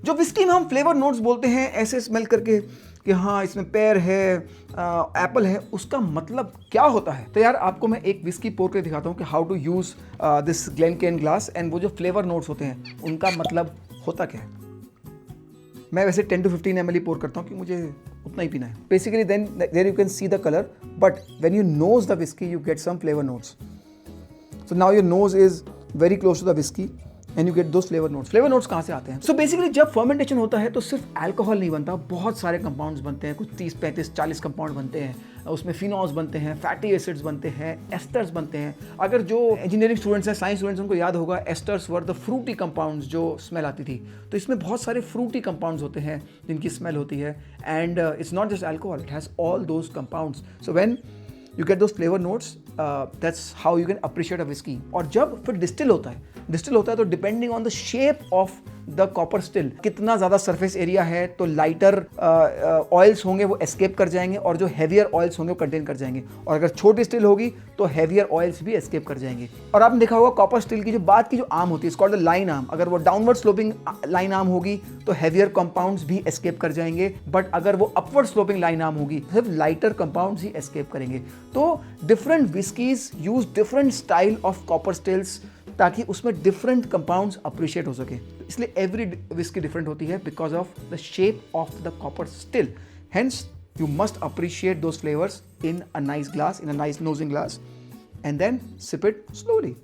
जो विस्की में हम फ्लेवर नोट्स बोलते हैं ऐसे स्मेल करके कि हाँ इसमें पेयर है, एप्पल है, उसका मतलब क्या होता है? तो यार आपको मैं एक विस्की पोर के दिखाता हूँ कि how to use this Glencairn glass and वो जो फ्लेवर नोट्स होते हैं उनका मतलब होता क्या है। मैं वैसे 10 to 15 ml पोर करता हूँ कि मुझे उतना ही पीना है। Basically then you can see the colour, but when you nose the whisky you get some flavour notes. So now your nose is very close to the whiskey and you get those flavor notes. Flavor notes कहाँ से आते हैं? So basically जब fermentation होता है तो सिर्फ alcohol नहीं बनता, बहुत सारे कंपाउंड्स बनते हैं, कुछ 30, 35, 40 कंपाउंड बनते हैं. उसमें फिनॉल्स बनते हैं, फैटी एसिड्स बनते हैं, एस्टर्स बनते हैं. अगर जो इंजीनियरिंग स्टूडेंट्स हैं, साइंस स्टूडेंट्स, उनको याद होगा esters were the fruity compounds जो स्मेल आती थी. तो इसमें बहुत सारे फ्रूटी कंपाउंड्स होते हैं जिनकी स्मेल होती है. And it's not just alcohol, it has all those compounds. So when you get those flavor notes, that's how you can appreciate a whiskey. और जब फिर डिस्टिल होता है तो depending on the shape of the copper still, कितना ज़्यादा surface area है तो लाइटर ऑयल्स होंगे वो एस्केप कर जाएंगे और जो हैवियर ऑयल्स होंगे वो कंटेन कर जाएंगे. और अगर छोटी स्टिल होगी तो हैवियर ऑयल्स भी एस्केप कर जाएंगे. और आपने देखा होगा कॉपर स्टिल की जो बाद की जो आर्म होती है, इसको कॉल्ड द लाइन आर्म, अगर वो डाउनवर्ड स्लोपिंग लाइन आर्म होगी तो हैवियर कंपाउंड्स भी एस्केप कर जाएंगे. बट अगर वो अपवर्ड स्लोपिंग लाइन आर्म होगी सिर्फ लाइटर कंपाउंड्स ही एस्केप करेंगे. तो different whiskeys use different style of copper stills ताकि उसमें डिफरेंट कंपाउंड्स अप्रिशिएट हो सके. इसलिए एवरी विस्की डिफरेंट होती है because of the shape of the copper still. Hence you must appreciate those flavours in a nice glass, in a nice nosing glass, and then sip it slowly.